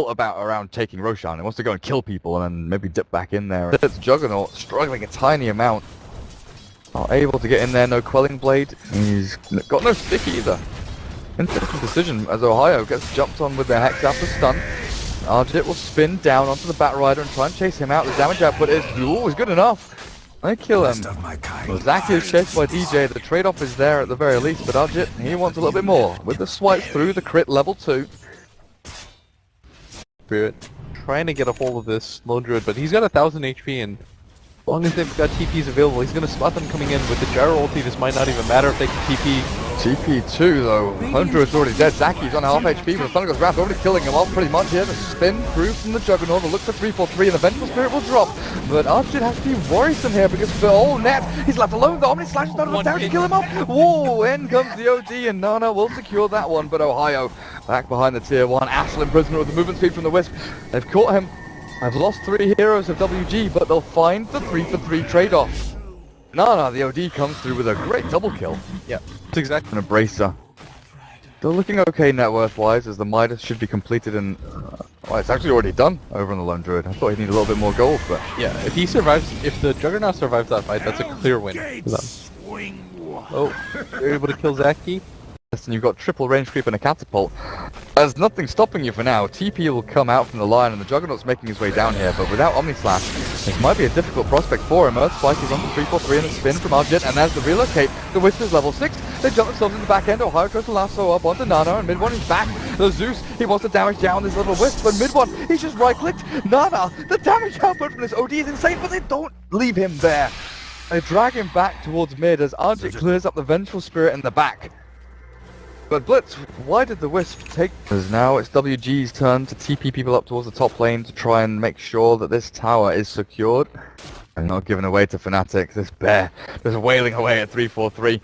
about around taking Roshan. He wants to go and kill people and then maybe dip back in there. It's Juggernaut struggling a tiny amount. Not able to get in there, no Quelling Blade. He's got no stick either. Interesting decision as Ohio gets jumped on with their Hex after stun. Arjit will spin down onto the Batrider and try and chase him out. The damage output is good enough. They kill him. Zaki is chased by DJ. The trade-off is there at the very least, but Arjit, he wants a little bit more. With the swipe through, the crit level 2. Spirit trying to get a hold of this lone druid, but he's got 1000 HP, and as long as they've got TPs available, he's going to spot them coming in with the gyro ulti. This might not even matter if they can TP. TP2 though, Hunter is already dead. Zaki's on half HP, but the Thunder's Wrath already killing him off pretty much here. The spin through from the Juggernaut, the look for 3-4-3, and the Vengeful Spirit will drop. But Arjit has to be worrisome here because the whole net, he's left alone. The Omni slashes down him down to kill him off. Whoa, in comes the OD, and Nana will secure that one. But Ohio back behind the tier 1. Ashlyn prisoner with the movement speed from the Wisp. They've caught him. I've lost 3 heroes of WG, but they'll find the 3-for-3 trade-off. Nana, the OD comes through with a great double kill. Yeah, it's exactly an Embracer. Still looking okay net worth-wise, as the Midas should be completed in... well, it's actually already done over on the Lone Druid. I thought he'd need a little bit more gold, but... yeah, if he survives, if the Juggernaut survives that fight, that's a clear win for them. Oh, they're able to kill Zaki. And you've got triple range creep and a catapult. There's nothing stopping you for now. TP will come out from the line and the Juggernaut's making his way down here, but without Omni Slash, this might be a difficult prospect for him. Earth Spike is on the 3-4-3 and a spin from Arjit, and as the relocate, the Wisp is level 6. They jump themselves in the back end. Ohio tries to lasso up onto Nana, and mid-one he's back. The Zeus, he wants to damage down this little Wisp, but mid-one, he's just right-clicked. Nana, the damage output from this OD is insane, but they don't leave him there. They drag him back towards mid as Arjit clears up the Vengeful Spirit in the back. But Blitz, why did the Wisp take? Because now it's WG's turn to TP people up towards the top lane to try and make sure that this tower is secured and not given away to Fnatic. This bear just wailing away at 3-4-3.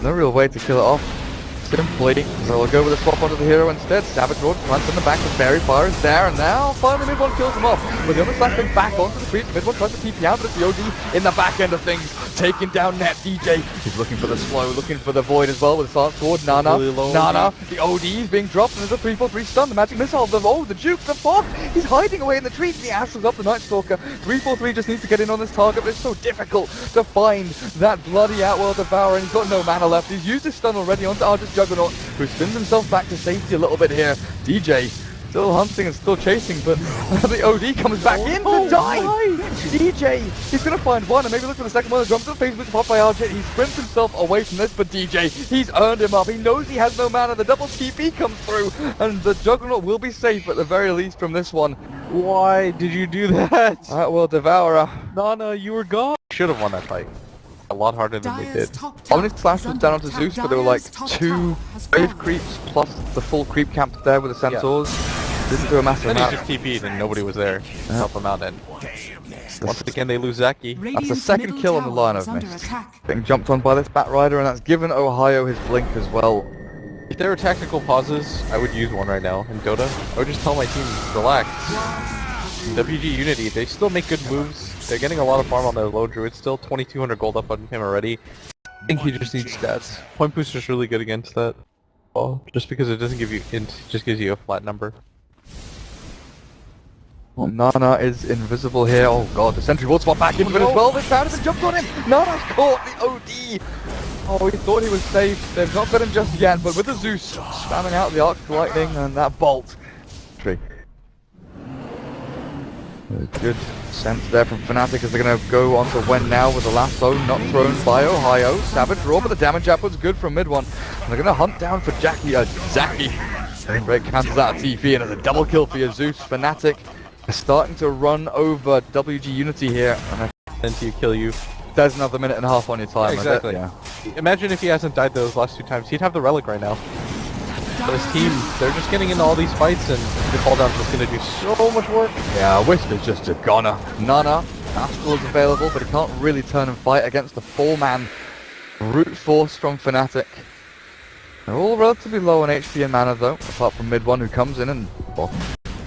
No real way to kill it off. Simply, so we'll go with a swap onto the hero instead. Savage Roar plants in the back, the Fairy Fire is there, and now finally mid-one kills him off. With the other slash being back onto the creep, mid-one tries to TP out, but it's the OD in the back end of things, taking down net. DJ, he's looking for the slow, looking for the void as well with a stance toward Nana. Really Nana, the OD is being dropped, and there's a 3-4-3 stun. The magic missile, the Duke, the Fog, he's hiding away in the trees. The ass is up the Night Stalker. 3-4-3 just needs to get in on this target, but it's so difficult to find that bloody Outworld Devourer, and he's got no mana left. He's used his stun already onto Arjit's Juggernaut, who spins himself back to safety a little bit here. DJ still hunting and still chasing, but the OD comes back in to die! DJ, he's gonna find one and maybe look for the second one. The jumps to the face, popped by Arjit. He sprints himself away from this, but DJ, he's earned him up. He knows he has no mana. The double TP comes through, and the Juggernaut will be safe at the very least from this one. Why did you do that? Well, Devourer. Nana, you were gone. Should have won that fight. A lot harder than they did. Omni Slash was down onto Zeus, but there were like 2 wave creeps plus the full creep camp there with the Centaurs. Yeah. Didn't do a massive amount. Then he just TP'd and nobody was there to help him out, and once again they lose Zaki. That's the second kill on the line I've missed. Getting jumped on by this Batrider, and that's given Ohio his blink as well. If there were tactical pauses, I would use one right now in Dota. I would just tell my team, relax. WG Unity, they still make good moves. They're getting a lot of farm on their low druid still. 2200 gold up on him already. I think he just needs stats. Point booster's really good against that. Oh, just because it doesn't give you int, it just gives you a flat number. Well, Nana is invisible here. Oh god, the sentry will spot back into it as well. This time has jumped on him. Nana's caught the OD. Oh, he thought he was safe. They've not got him just yet, but with the Zeus spamming out the Arc Lightning and that bolt. Good sense there from Fnatic as they're going to go on to Wen now with the lasso not thrown by Ohio. Savage Roar, but the damage output's good from mid-one. And they're going to hunt down for Zaki. Break cancels out TP, and it's a double kill for your Zeus. Fnatic are starting to run over WG Unity here. And to kill you. There's another minute and a half on your time. Exactly. Yeah. Imagine if he hasn't died those last 2 times. He'd have the relic right now. But his team, they're just getting into all these fights, and the cooldowns is going to do so much work. Yeah, Wisp is just a goner. Nana, Astral is available, but he can't really turn and fight against the 4-man brute force from Fnatic. They're all relatively low on HP and mana though, apart from mid-one who comes in and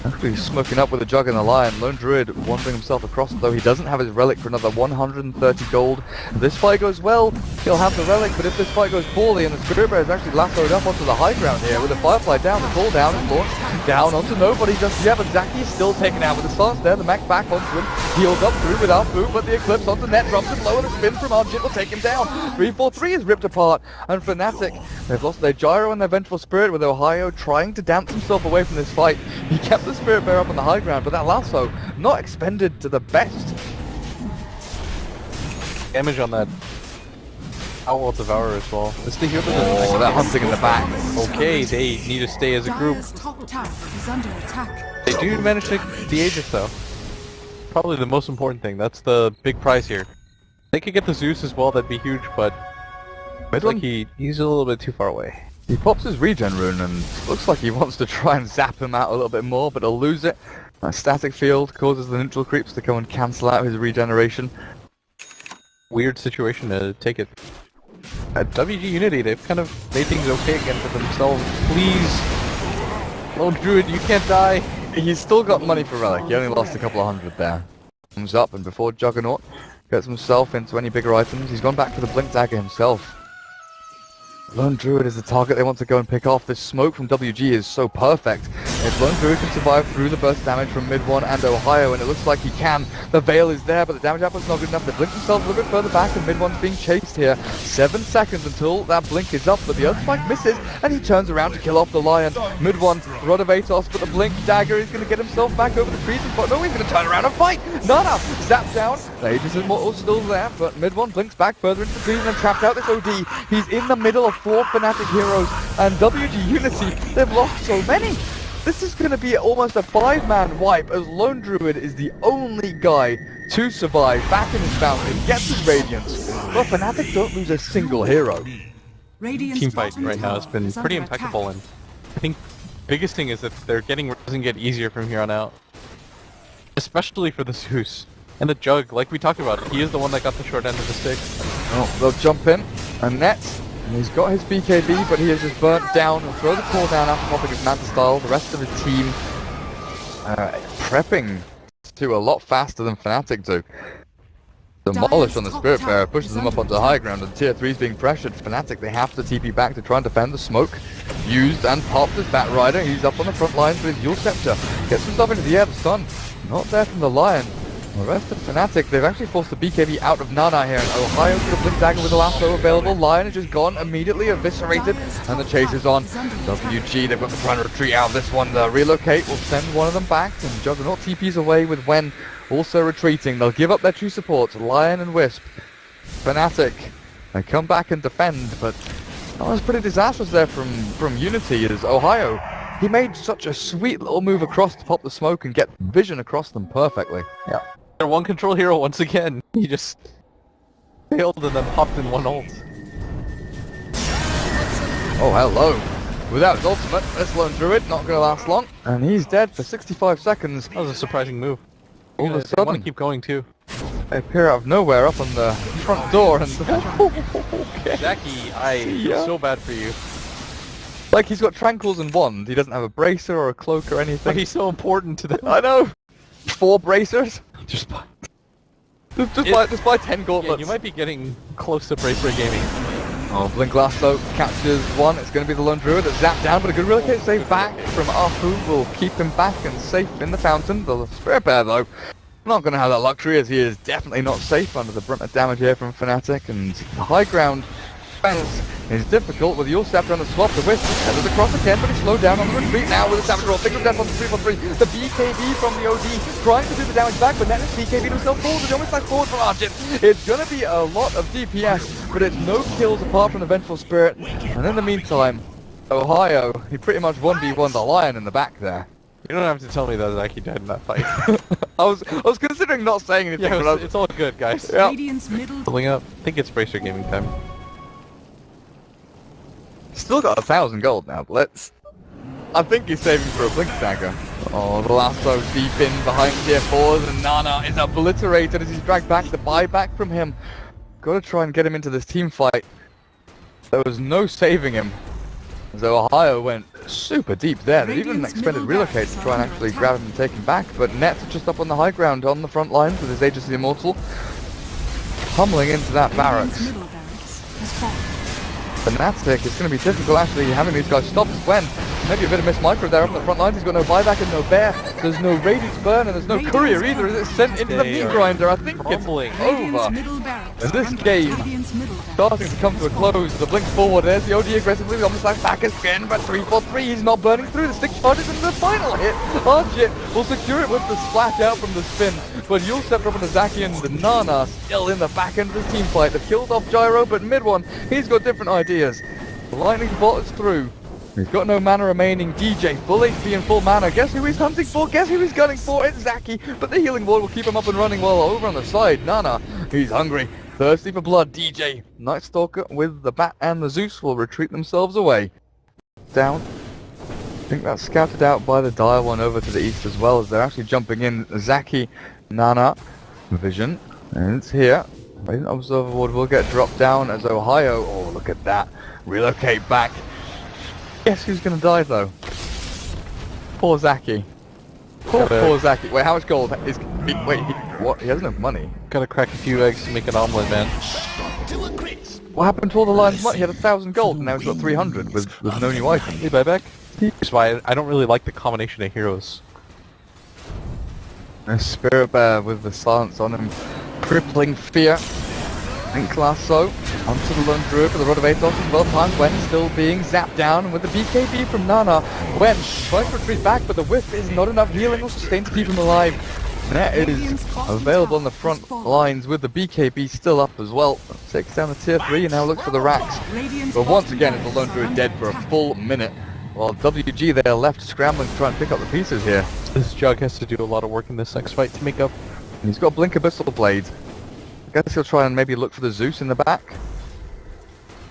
Actually smoking up with a Jug and the Lion. Lone Druid wandering himself across it, though he doesn't have his Relic for another 130 gold. If this fight goes well, he'll have the Relic, but if this fight goes poorly and the Spirit Bear is actually lassoed up onto the high ground here with the Firefly down, the call down is launched down onto nobody just yet, but Zaki is still taken out with the stance there. The mech back onto him, heals up through without food, but the Eclipse onto net drops him low and a spin from Argent will take him down. 343 is ripped apart, and Fnatic, they've lost their Gyro and their Vengeful Spirit with Ohio trying to dance himself away from this fight. He kept the Spirit Bear up on the high ground, but that lasso not expended to the best. Damage on that Owl Devourer as well. Let's stay here. Oh, they're hunting in the back. Okay, they need to stay as a group. They do manage to the Aegis though. Probably the most important thing. That's the big prize here. They could get the Zeus as well, that'd be huge, but I think he's a little bit too far away. He pops his regen rune and looks like he wants to try and zap him out a little bit more, but he'll lose it. A static field causes the neutral creeps to go and cancel out his regeneration. Weird situation to take it. At WG Unity, they've kind of made things okay again for themselves. Please, Lone Druid, you can't die. He's still got money for Relic. He only lost a couple of hundred there. Comes up, and before Juggernaut gets himself into any bigger items, he's gone back for the Blink Dagger himself. Lone Druid is the target they want to go and pick off. This smoke from WG is so perfect. If Lone Druid can survive through the burst damage from mid 1 and Ohio, and it looks like he can, the Veil is there, but the damage output's not good enough. They blink themselves a little bit further back, and mid 1's being chased here. 7 seconds until that blink is up, but the Earth Spike misses, and he turns around to kill off the Lion. Mid 1, Rod of Atos, but the Blink Dagger is going to get himself back over the trees, but no, he's going to turn around and fight! Nana zapped down. The Aegis Immortal still there, but mid 1 blinks back further into the trees and trapped out this OD. He's in the middle of 4 Fnatic heroes, and WG Unity, they've lost so many. This is going to be almost a 5-man wipe, as Lone Druid is the only guy to survive back in his fountain, gets his Radiance. But Fnatic don't lose a single hero. Team fight right now has been pretty impeccable, and I think biggest thing is that they're doesn't get easier from here on out. Especially for the Zeus. And the Jug, like we talked about, he is the one that got the short end of the stick. Oh, they'll jump in, and Nets. And he's got his BKB, but he is just burnt down. He'll throw the call down after popping his Manta style. The rest of his team prepping to a lot faster than Fnatic do. Demolish on the Spirit Bearer, pushes them up onto the high ground, and tier 3's being pressured. Fnatic, they have to TP back to try and defend the smoke. Used and popped his Bat Rider. He's up on the front lines with his Yule Scepter. Gets himself into the air, the stun. Not there from the Lion. The rest of Fnatic, they've actually forced the BKB out of Nana here, and Ohio's got a Blink Dagger with the lasso available. Lion is just gone, immediately eviscerated, and the chase is on. WG, they've got to try and retreat out of this one. The relocate will send one of them back, and Juggernaut TP's away with Wen also retreating. They'll give up their two supports, Lion and Wisp. Fnatic, they come back and defend, but that was pretty disastrous there from Unity, as Ohio, he made such a sweet little move across to pop the smoke and get vision across them perfectly. Yeah. They're one control hero once again. He just failed and then popped in one ult. Oh, hello. Without his ultimate, this Lone Druid not going to last long. And he's dead for 65 seconds. That was a surprising move. All of a sudden, want to keep going too. They appear out of nowhere up on the front door and... Okay. Zaki, I feel so bad for you. Like, he's got Tranquils and Wand. He doesn't have a Bracer or a Cloak or anything. But he's so important to them. I know! 4 Bracers? Just buy 10 gauntlets. Yeah, you might be getting close to Bracer Gaming. Oh, Blink Lasso catches one. It's going to be the Lone Druid that's zapped down, but a good relocate save back from Afu will keep him back and safe in the fountain. The Spirit Bear, though, not going to have that luxury, as he is definitely not safe under the brunt of damage here from Fnatic, and the high ground defense is difficult with your Scepter on the swap. The Wisp headed across again, but he's slowed down on the retreat now with a Savage Roll. Figure of death on the 3-1-3. The BKB from the OD trying to do the damage back, but Nettis BKB himself forward. The almost like forward from Argent. It's going to be a lot of DPS, but it's no kills apart from the Vengeful Spirit. And in the meantime, Ohio, he pretty much 1v1 the Lion in the back there. You don't have to tell me that Zaki died in that fight. I was considering not saying anything, yeah, but it's all good, guys. Yeah. Pulling up. I think it's Bracer Gaming time. Still got 1,000 gold now, but I think he's saving for a Blink Dagger. Oh, the lasso deep in behind tier 4s, and Nana is obliterated as he's dragged back. The buyback from him. Gotta try and get him into this team fight. There was no saving him. As Ohio went super deep there. They even expended relocate to try and actually grab him and take him back, but Net just up on the high ground on the front lines with his Aegis of the Immortal, pummeling into that barracks. Fnatic, it's going to be difficult actually having these guys stopped when maybe a bit of miss micro there up on the front lines. He's got no buyback and no bear. There's no Radiance burn and there's no courier either. It's sent into the meat grinder. I think it's over. And this game starting to come to a close. The blink forward. There's the OD aggressively on the side back again, but 3-4-3. He's not burning through. The stick charges into the final hit. Arjit will secure it with the splash out from the spin, but you'll step up on the Zaki and the Nana still in the back end of the team fight. They've killed off Gyro, but mid one, he's got different ideas. The lightning bolt is through. He's got no mana remaining. DJ, full HP and full mana. Guess who he's hunting for? Guess who he's gunning for? It's Zaki. But the healing ward will keep him up and running well over on the side. Nana, he's hungry. Thirsty for blood. DJ, Night Stalker with the Bat and the Zeus will retreat themselves away. Down. I think that's scouted out by the Dire one over to the east as well as they're actually jumping in. Zaki, Nana, Vision. And it's here. Radiant Observer Ward will get dropped down as Ohio. Oh, look at that. Relocate back. Guess who's gonna die though? Poor Zaki. Poor Zaki. Wait, how much gold is... Wait, what? He has no money. Gotta crack a few eggs to make an omelet, man. What happened to all the lion's money? He had 1,000 gold and now he's got 300 with no new items. Hey, buyback? That's why I don't really like the combination of heroes. A Spirit Bear with the silence on him. Crippling fear. And Classo onto the Lone Druid for the Rod of Aethos as well. Time Gwen still being zapped down with the BKB from Nana. Gwen tries to retreat back, but the whiff is not enough healing or sustain to keep him alive. Net is available on the front lines with the BKB still up as well. Takes down the tier 3 and now looks for the racks. But once again it's the Lone Druid dead for a full minute. While WG there left scrambling to try and pick up the pieces here. This Jug has to do a lot of work in this next fight to make up. He's got Blink Abyssal Blade. I guess he'll try and maybe look for the Zeus in the back.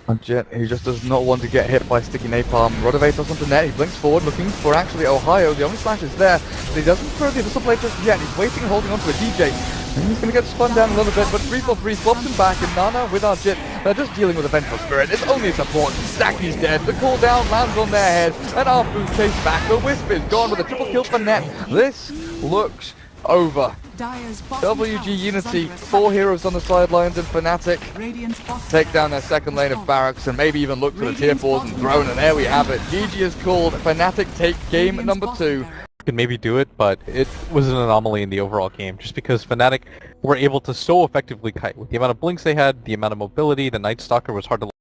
And Jet, he just does not want to get hit by sticky napalm. Rod of Aethos onto Net, he blinks forward looking for actually Ohio. The only slash is there, but he doesn't throw the Abyssal Blade just yet. He's waiting and holding onto a DJ. And he's going to get spun down a little bit, but 3-4-3 swaps him back, and Nana with our Jit, they're just dealing with a Vengeful Spirit. It's only a support. Zaki's dead, the cooldown lands on their head, and Arfu chased back. The Wisp is gone with a triple kill for Net. This looks over. WG Unity, 4 heroes on the sidelines, and Fnatic take down their second lane of barracks and maybe even look for the tier 4s and throne, and there we have it. GG is called. Fnatic take game number 2. Could maybe do it, but it was an anomaly in the overall game, just because Fnatic were able to so effectively kite. With the amount of blinks they had, the amount of mobility, the Night Stalker was hard to